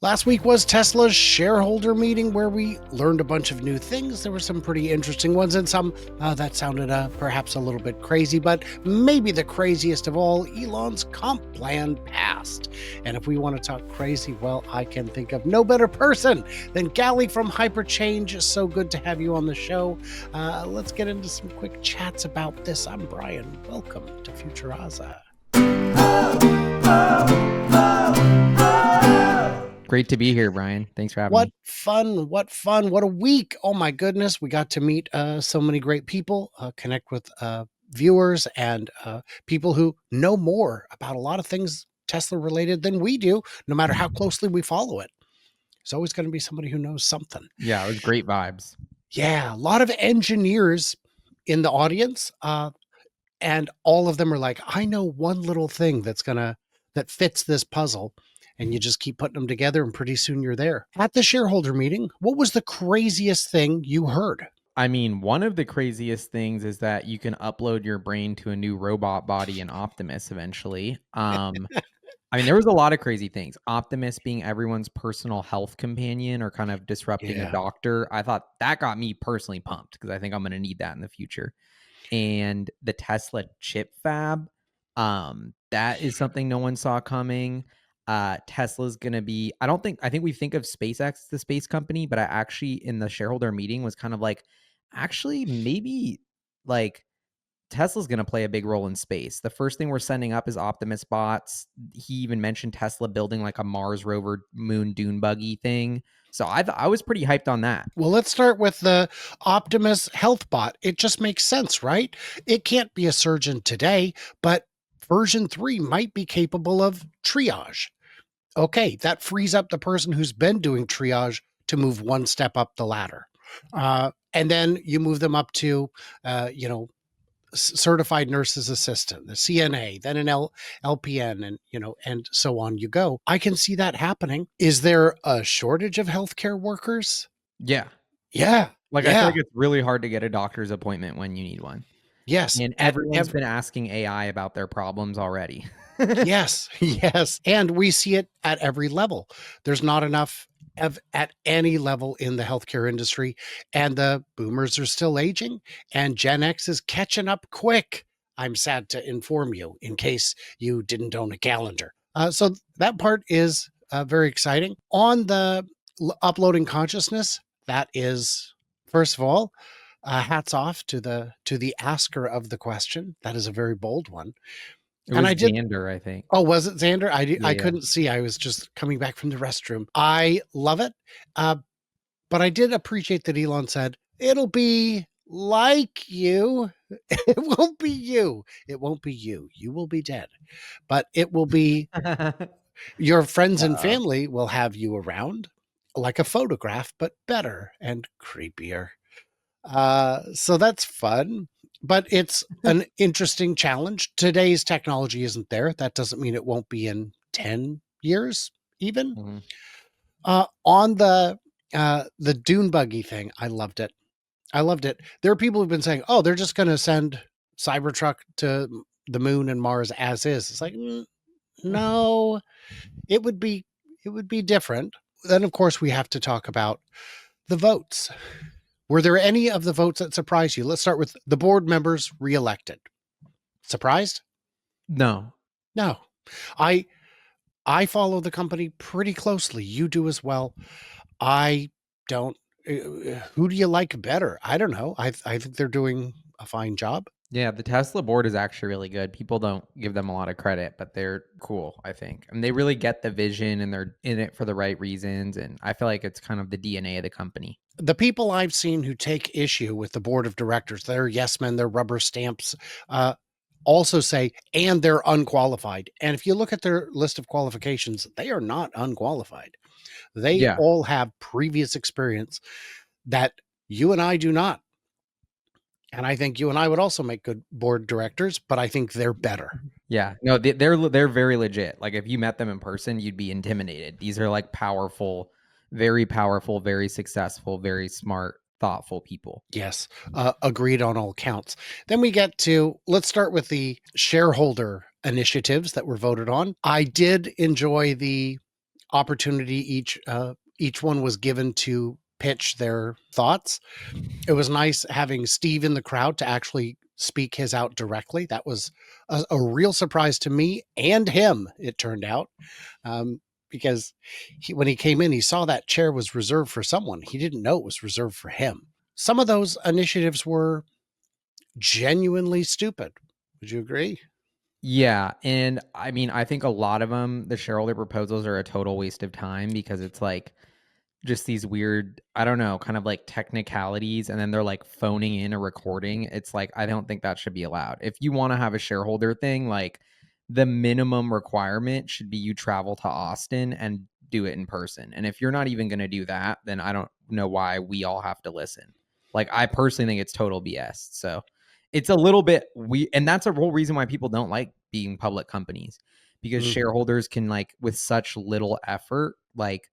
Last week was Tesla's shareholder meeting where we learned a bunch of new things. There were some pretty interesting ones and some that sounded perhaps a little bit crazy, but maybe the craziest of all, Elon's comp plan passed. And if we want to talk crazy, well, I can think of no better person than Gali from Hyperchange. So good to have you on the show. Let's get into some quick chats about this. I'm Brian. Welcome to Futuraza. Great to be here, Brian. Thanks for having What me. fun. What a week. Oh my goodness. We got to meet so many great people, connect with viewers and people who know more about a lot of things Tesla related than we do, no matter how closely we follow it. There's always going to be somebody who knows something. Yeah, it was great vibes. Yeah, a lot of engineers in the audience, and all of them are like, I know one little thing that fits this puzzle. And you just keep putting them together, and pretty soon you're there. At the shareholder meeting, what was the craziest thing you heard? I mean, one of the craziest things is that you can upload your brain to a new robot body in Optimus eventually. I mean, there was a lot of crazy things. Optimus being everyone's personal health companion or kind of disrupting a Yeah. doctor. I thought that got me personally pumped because I think I'm going to need that in the future. And the Tesla chip fab, that is something no one saw coming. Tesla's gonna be, I think we think of SpaceX as the space company, but I actually in the shareholder meeting was kind of like, actually maybe like Tesla's gonna play a big role in space. The first thing we're sending up is Optimus bots. He even mentioned Tesla building like a Mars rover moon dune buggy thing. So I was pretty hyped on that. Well, let's start with the Optimus Health Bot. It just makes sense, right? It can't be a surgeon today, but version 3 might be capable of triage. Okay, that frees up the person who's been doing triage to move one step up the ladder. And then you move them up to, certified nurse's assistant, the CNA, then an LPN, and and so on you go. I can see that happening. Is there a shortage of healthcare workers? Yeah. Yeah, Like I feel yeah, like it's really hard to get a doctor's appointment when you need one. yes, And at everyone's been asking AI about their problems already. yes, yes, and we see it at every level. There's not enough at any level in the healthcare industry, and the boomers are still aging, and Gen X is catching up quick. I'm sad to inform you, in case you didn't own a calendar. So that part is very exciting. On the uploading consciousness, that is, first of all, hats off to the asker of the question. That is a very bold one, It and was I did. Xander, I think. Oh, was it Xander? I Yeah, couldn't see. I was just coming back from the restroom. I love it. Uh, but I did appreciate that Elon said, it'll be like you. It won't be you. It won't be you. You will be dead. But it will be yeah. your friends and Uh-oh. family will have you around like a photograph, but better and creepier. So that's fun, but it's an interesting challenge. Today's technology isn't there. That doesn't mean it won't be in 10 years, even. Mhm. On the dune buggy thing, I loved it. I loved it. There are people who've been saying, "Oh, they're just going to send Cybertruck to the moon and Mars as is." It's like, no, it would be it would be different. Then, of course, we have to talk about the votes. Were there any of the votes that surprised you? Let's start with the board members reelected. Surprised? No. No. I I follow the company pretty closely. You do as well. I don't. Who do you like better? I don't know. I think they're doing a fine job. Yeah, the Tesla board is actually really good. People don't give them a lot of credit, but they're cool, I think. And they really get the vision and they're in it for the right reasons. And I feel like it's kind of the DNA of the company. The people I've seen who take issue with the board of directors, they're yes men, they're rubber stamps. Also say, and they're unqualified. And if you look at their list of qualifications, they are not unqualified. They Yeah. all have previous experience that you and I do not. And I think you and I would also make good board directors, but I think they're better. Yeah. No, they're very legit. Like if you met them in person, you'd be intimidated. These are like powerful, very successful, very smart, thoughtful people. Yes, agreed on all counts. Then we get to, let's start with the shareholder initiatives that were voted on. I did enjoy the opportunity each one was given to pitch their thoughts. It was nice having Steve in the crowd to actually speak his out directly. That was a real surprise to me and him, it turned out, because when he came in, he saw that chair was reserved for someone. He didn't know it was reserved for him. Some of those initiatives were genuinely stupid. Would you agree? Yeah, and I mean, I think a lot of them, the shareholder proposals are a total waste of time because it's like just these weird, I don't know, kind of like technicalities, and then they're like phoning in a recording. It's like, I don't think that should be allowed. If you want to have a shareholder thing, like the minimum requirement should be you travel to Austin and do it in person. And if you're not even going to do that, then I don't know why we all have to listen. Like, I personally think it's total BS. So it's a little bit and that's a whole reason why people don't like being public companies, because Mhm. shareholders can, like, with such little effort, like,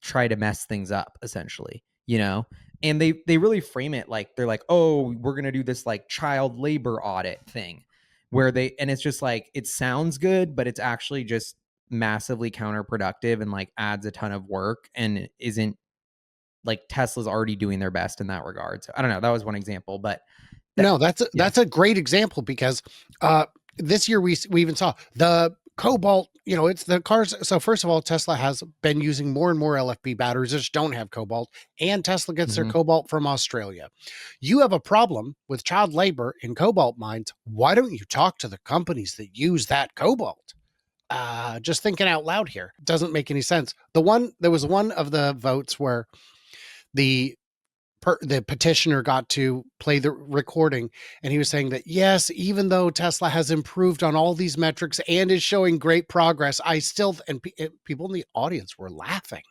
try to mess things up essentially, you know? And they really frame it like they're like, "Oh, we're going to do this like child labor audit thing." Where they and it's just like it sounds good, but it's actually just massively counterproductive and like adds a ton of work and isn't like Tesla's already doing their best in that regard. So I don't know, that was one example, but that No, yeah. that's a great example because uh, this year we even saw the cobalt. You know, it's the cars. So first of all, Tesla has been using more and more LFP batteries which don't have cobalt, and Tesla gets their Mhm. cobalt from Australia. You have a problem with child labor in cobalt mines. Why don't you talk to the companies that use that cobalt? Just thinking out loud here, doesn't make any sense. There was one of the votes where the the petitioner got to play the recording, and he was saying that yes, even though Tesla has improved on all these metrics and is showing great progress, I still people in the audience were laughing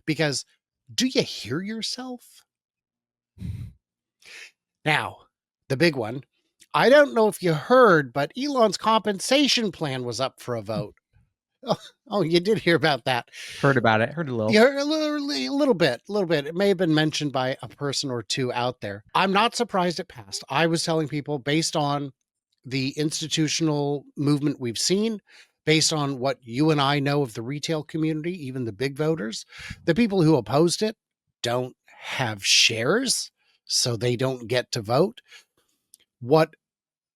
because do you hear yourself? Now, the big one. I don't know if you heard, but Elon's compensation plan was up for a vote. Oh, oh, you did hear about that. Heard about it. Heard a little. Yeah, a little bit. It may have been mentioned by a person or two out there. I'm not surprised it passed. I was telling people based on the institutional movement we've seen, based on what you and I know of the retail community, even the big voters, the people who opposed it don't have shares, so they don't get to vote. What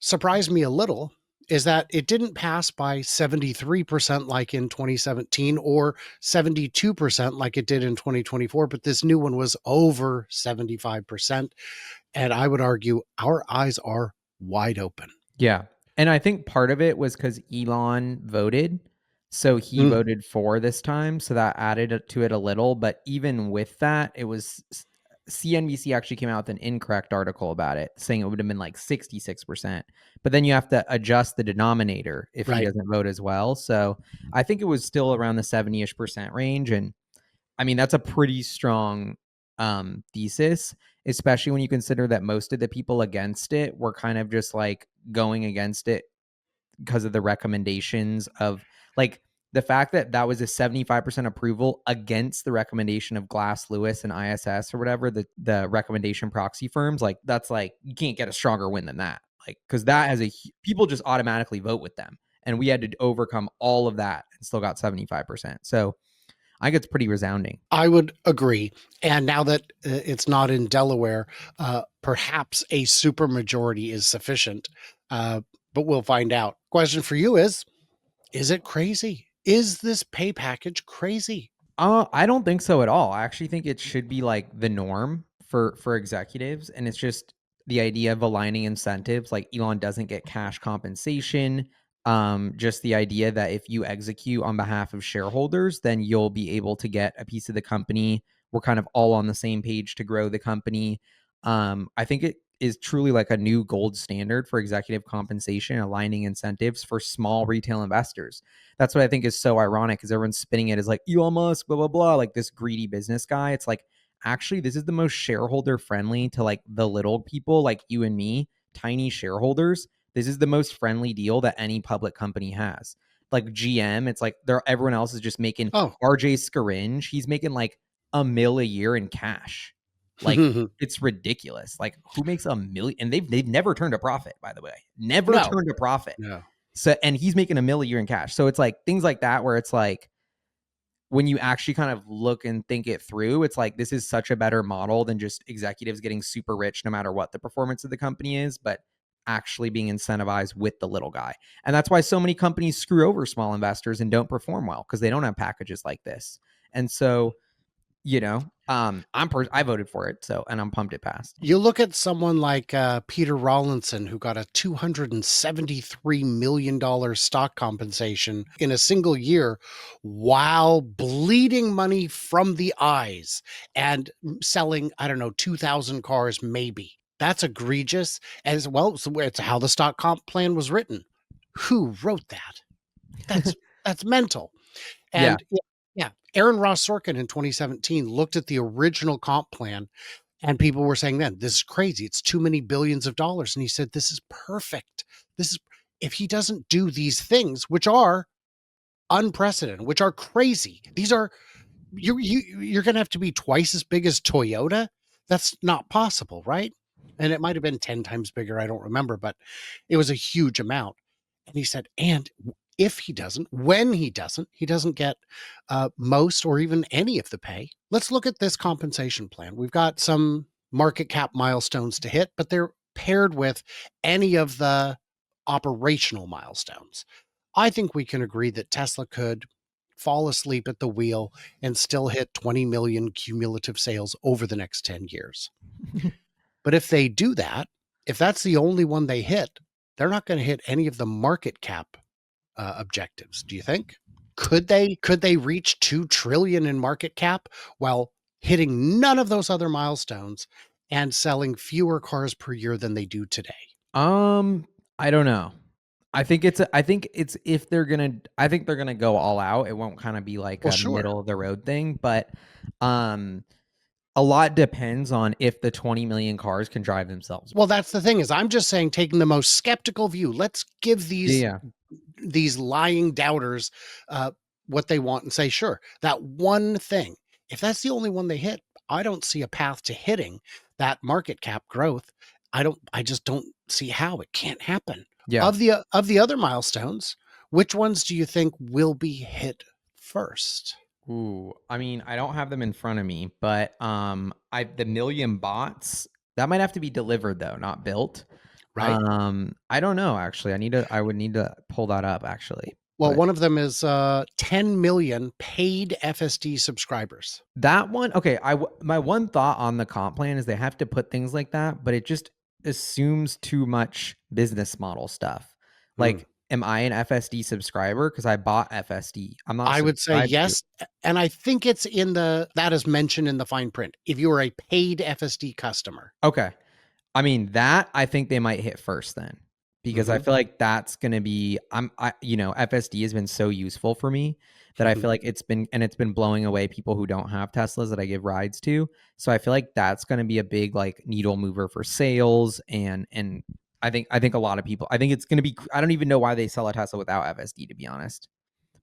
surprised me a little is that it didn't pass by 73% like in 2017 or 72% like it did in 2024, but this new one was over 75%. And I would argue our eyes are wide open. Yeah. And I think part of it was because Elon voted. So he Mm, voted for this time. So that added to it a little. But even with that, it was CNBC actually came out with an incorrect article about it, saying it would have been like 66%. But then you have to adjust the denominator if he right. doesn't vote as well. So I think it was still around the 70-ish percent range. And I mean, that's a pretty strong thesis, especially when you consider that most of the people against it were kind of just like going against it because of the recommendations of like the fact that that was a 75% approval against the recommendation of Glass Lewis and ISS or whatever, the recommendation proxy firms. Like, that's like, you can't get a stronger win than that. Like, because that has people just automatically vote with them. And we had to overcome all of that and still got 75%. So I think it's pretty resounding. I would agree. And now that it's not in Delaware, perhaps a supermajority is sufficient. Uh, but we'll find out. Question for you is it crazy? Is this pay package crazy? I don't think so at all. I actually think it should be like the norm for executives, and it's just the idea of aligning incentives. Like, Elon doesn't get cash compensation. Just the idea that if you execute on behalf of shareholders, then you'll be able to get a piece of the company. We're kind of all on the same page to grow the company. I think it is truly like a new gold standard for executive compensation, aligning incentives for small retail investors. That's what I think is so ironic, because everyone's spinning it as like Elon Musk, blah, blah, blah, like this greedy business guy. It's like, actually, this is the most shareholder friendly to like the little people like you and me, tiny shareholders. This is the most friendly deal that any public company has. Like GM, it's like everyone else is just making Oh, RJ Scaringe. He's making like $1 million a year in cash. Like, it's ridiculous. Like, who makes $1 million? And they've never turned a profit, by the way. Never no, turned a profit. no. So, and he's making $1 million a year in cash. So it's like things like that where it's like, when you actually kind of look and think it through, it's like this is such a better model than just executives getting super rich no matter what the performance of the company is, but actually being incentivized with the little guy. And that's why so many companies screw over small investors and don't perform well, because they don't have packages like this. And so, I voted for it, so, and I'm pumped it passed. You look at someone like Peter Rawlinson, who got a $273 million stock compensation in a single year while bleeding money from the eyes and selling, I don't know, 2,000 cars, maybe. That's egregious as well. So it's how the stock comp plan was written. Who wrote that? That's that's mental. Yeah. And yeah, Aaron Ross Sorkin in 2017 looked at the original comp plan and people were saying then, this is crazy. It's too many billions of dollars. And he said, this is perfect. This is, if he doesn't do these things, which are unprecedented, which are crazy, these are, you're going to have to be twice as big as Toyota. That's not possible, right? And it might have been 10 times bigger. I don't remember, but it was a huge amount. And he said, and if he doesn't, when he doesn't get most or even any of the pay. Let's look at this compensation plan. We've got some market cap milestones to hit, but they're paired with any of the operational milestones. I think we can agree that Tesla could fall asleep at the wheel and still hit 20 million cumulative sales over the next 10 years. But if they do that, if that's the only one they hit, they're not going to hit any of the market cap objectives. Do you think? Could they reach 2 trillion in market cap while hitting none of those other milestones and selling fewer cars per year than they do today? I don't know. I think it's if they're gonna I think they're gonna go all out. It won't kind of be like Well, a sure. middle of the road thing, but um a lot depends on if the 20 million cars can drive themselves. Well, that's the thing is I'm just saying taking the most skeptical view. Let's give Yeah. these lying doubters uh, what they want and say, sure, that one thing, if that's the only one they hit, I don't see a path to hitting that market cap growth. I just don't see how it can't happen. Yeah. Of the other milestones, which ones do you think will be hit first? Ooh, I mean, I don't have them in front of me, but I the million bots, that might have to be delivered though, not built. Right. I don't know actually. I would need to pull that up actually. Well, But one of them is 10 million paid FSD subscribers. that one, okay, my one thought on the comp plan is they have to put things like that, but it just assumes too much business model stuff. Hmm. Like, am I an FSD subscriber? Because I bought FSD. I'm not I would say subscribed to. yes, and I think it's in the that is mentioned in the fine print. If you are a paid FSD customer. Okay. I mean, that I think they might hit first then, because I Mhm. feel like that's gonna be FSD has been so useful for me that I feel like it's been blowing away people who don't have Teslas that I give rides to. So I feel like that's gonna be a big like needle mover for sales, and I think a lot of people, I think it's gonna be, I don't even know why they sell a Tesla without FSD, to be honest.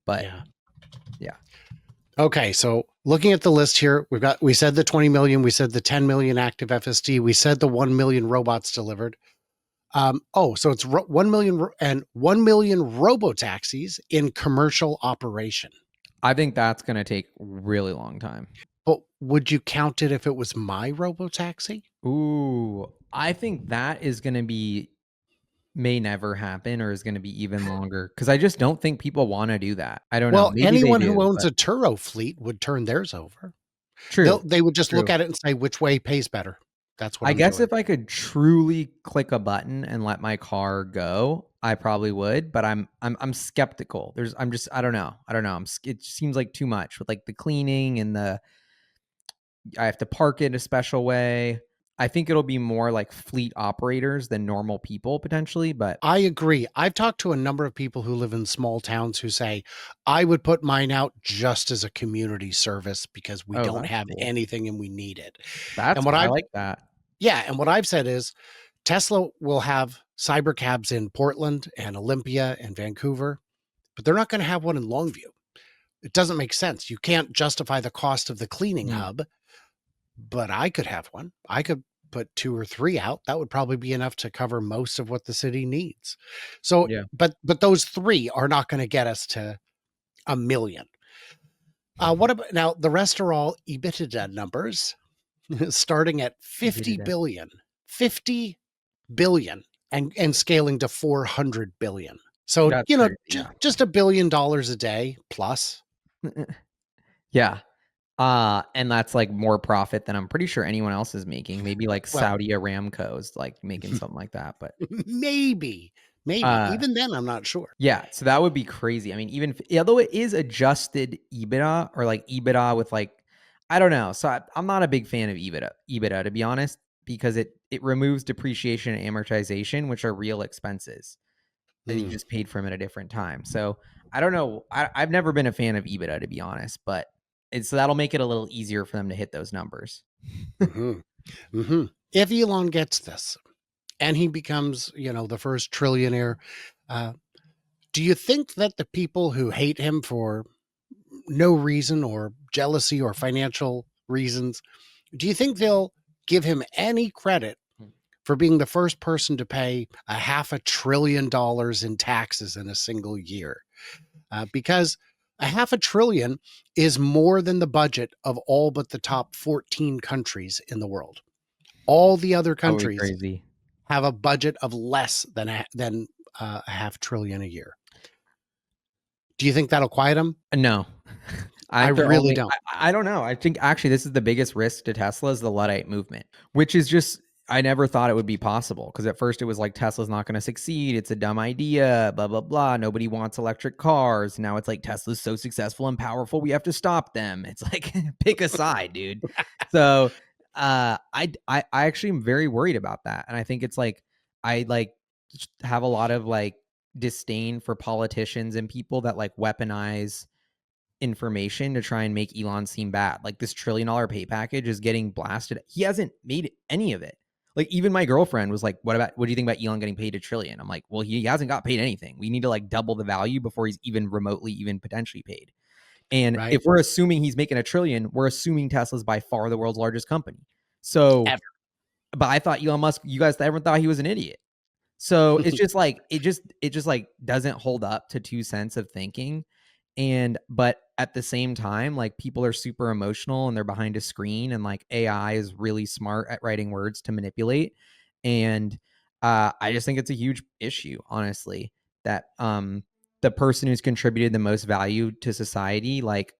But Yeah. yeah. Okay, so looking at the list here, we said the 20 million, we said the 10 million active FSD, we said the 1 million robots delivered. So it's 1 million and 1 million robo taxis in commercial operation. I think that's gonna take a really long time. But would you count it if it was my robo taxi? Ooh, I think that is gonna be may never happen or is gonna be even longer, because I just don't think people wanna do that. I don't know. Well, Maybe they anyone who do, owns but a Turo fleet would turn theirs over. true, They would just look true. at it and say which way pays better. That's what I I'm guess doing. if I could truly click a button and let my car go, I probably would, but I'm skeptical. I don't know. I don't know. It seems like too much with like the cleaning and I have to park it a special way. I think it'll be more like fleet operators than normal people potentially, but I agree. I've talked to a number of people who live in small towns who say, I would put mine out just as a community service because we oh, don't that's have cool. anything and we need it. And That's what I I've like that. Yeah, and what I've said is Tesla will have cyber cabs in Portland and Olympia and Vancouver, but they're not going to have one in Longview. It doesn't make sense. You can't justify the cost of the cleaning Mm, hub, but I could have one. I could put 2 or 3 out. That would probably be enough to cover most of what the city needs. So, yeah. but those 3 are not going to get us to a million. What about now? The rest are all EBITDA numbers, starting at You did 50 it. billion, 50 billion, and scaling to 400 billion. So That's crazy. Yeah. just $1 billion a day plus. Yeah. And that's like more profit than I'm pretty sure anyone else is making. Maybe like Well, Saudi Aramco is like making something like that. But maybe, maybe uh even then, I'm not sure. yeah, so that would be crazy. I mean, even if, although it is adjusted EBITDA or like EBITDA with like, I don't know. So I'm not a big fan of EBITDA to be honest, because it removes depreciation and amortization, which are real expenses that you Mm, just paid for them at a different time. So I don't know. I've never been a fan of EBITDA to be honest, but so that'll make it a little easier for them to hit those numbers. hmm hmm If Elon gets this and he becomes, the first trillionaire, uh, do you think that the people who hate him for no reason or jealousy or financial reasons, do you think they'll give him any credit for being the first person to pay a $500 billion in taxes in a single year? Because a $500 billion is more than the budget of all but the top 14 countries in the world. All the other That would be countries crazy. have a budget of less than a $500 billion a year. Do you think that'll quiet him? No. I I think they're really only don't. I don't know. I think actually this is the biggest risk to Tesla is the Luddite movement, which is just I never thought it would be possible because at first it was like Tesla's not going to succeed. It's a dumb idea, blah blah blah. Nobody wants electric cars. Now it's like Tesla's so successful and powerful, we have to stop them. It's like pick a side, dude. So, I actually am very worried about that. And I think it's like I like have a lot of like disdain for politicians and people that like weaponize information to try and make Elon seem bad. Like this $1 trillion pay package is getting blasted. He hasn't made any of it. Like even my girlfriend was like, what do you think about Elon getting paid $1 trillion?" I'm like, well, he hasn't got paid anything. We need to like double the value before he's even remotely even potentially paid. And Right? if we're assuming he's making $1 trillion, we're assuming Tesla's by far the world's largest company. So, Ever. but I thought Elon Musk, you guys ever thought he was an idiot. So it's just like it just like doesn't hold up to 2 cents of thinking. And but at the same time, like people are super emotional and they're behind a screen and like AI is really smart at writing words to manipulate. And I just think it's a huge issue, honestly, that the person who's contributed the most value to society, like,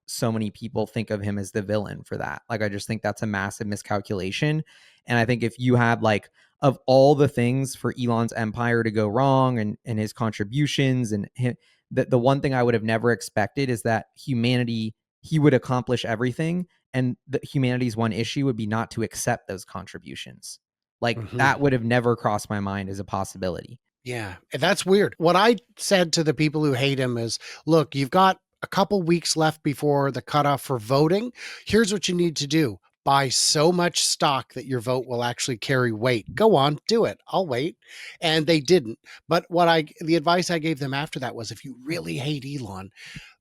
so many people think of him as the villain for that. Like I just think that's a massive miscalculation. And I think if you had like of all the things for Elon's empire to go wrong and his contributions and him, the one thing I would have never expected is that he would accomplish everything and the humanity's one issue would be not to accept those contributions. Like Mhm. that would have never crossed my mind as a possibility. Yeah, that's weird. What I said to the people who hate him is, look, you've got a couple weeks left before the cutoff for voting. Here's what you need to do. Buy so much stock that your vote will actually carry weight. Go on, do it. I'll wait. And they didn't. But the advice I gave them after that was if you really hate Elon,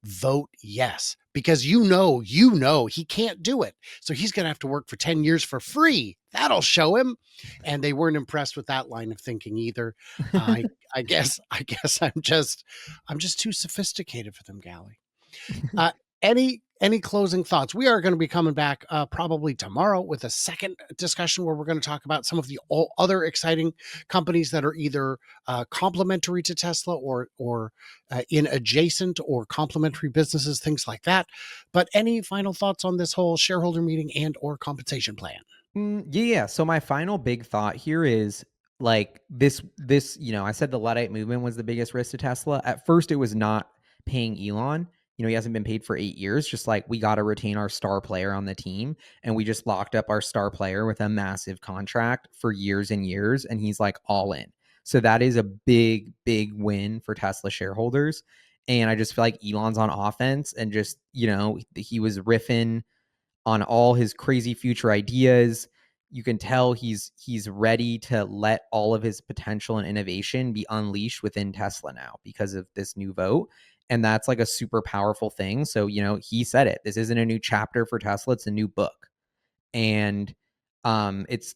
vote yes, because you know he can't do it. So he's going to have to work for 10 years for free. That'll show him. And they weren't impressed with that line of thinking either. I guess I'm just too sophisticated for them, Gali. Uh, any closing thoughts? We are going to be coming back probably tomorrow with a second discussion where we're going to talk about some of the all other exciting companies that are either complementary to Tesla or in adjacent or complementary businesses, things like that. But any final thoughts on this whole shareholder meeting and or compensation plan? Yeah. So my final big thought here is like this, I said the Luddite movement was the biggest risk to Tesla. At first, it was not paying Elon. He hasn't been paid for 8 years. Just like we got to retain our star player on the team. And we just locked up our star player with a massive contract for years and years. And he's like all in. So that is a big, big win for Tesla shareholders. And I just feel like Elon's on offense and just, he was riffing on all his crazy future ideas. You can tell he's ready to let all of his potential and innovation be unleashed within Tesla now because of this new vote. And that's like a super powerful thing. So, he said it. This isn't a new chapter for Tesla, it's a new book. And it's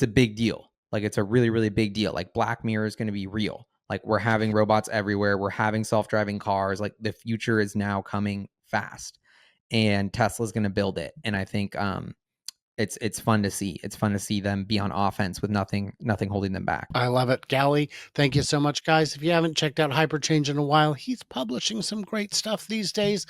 a big deal. Like it's a really, really big deal. Like Black Mirror is going to be real. Like we're having robots everywhere. We're having self-driving cars. Like the future is now coming fast, and Tesla's going to build it. And I think it's fun to see. It's fun to see them be on offense with nothing holding them back. I love it. Gali, thank you so much, guys. If you haven't checked out Hyperchange in a while, he's publishing some great stuff these days.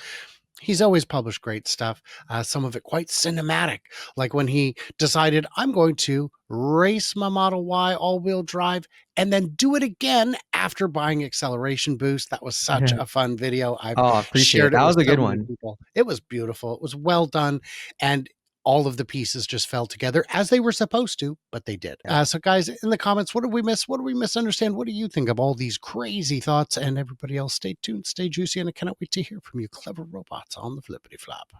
He's always published great stuff, some of it quite cinematic, like when he decided, I'm going to race my Model Y all-wheel drive and then do it again after buying acceleration boost. That was such a fun video. I've Oh, I appreciate it. shared it That with was a so good many one. people. It was beautiful. It was well done, and all of the pieces just fell together as they were supposed to, but they did. Yep. So guys, in the comments, what did we miss? What do we misunderstand? What do you think of all these crazy thoughts? And everybody else, stay tuned, stay juicy, and I cannot wait to hear from you clever robots on the flippity flop.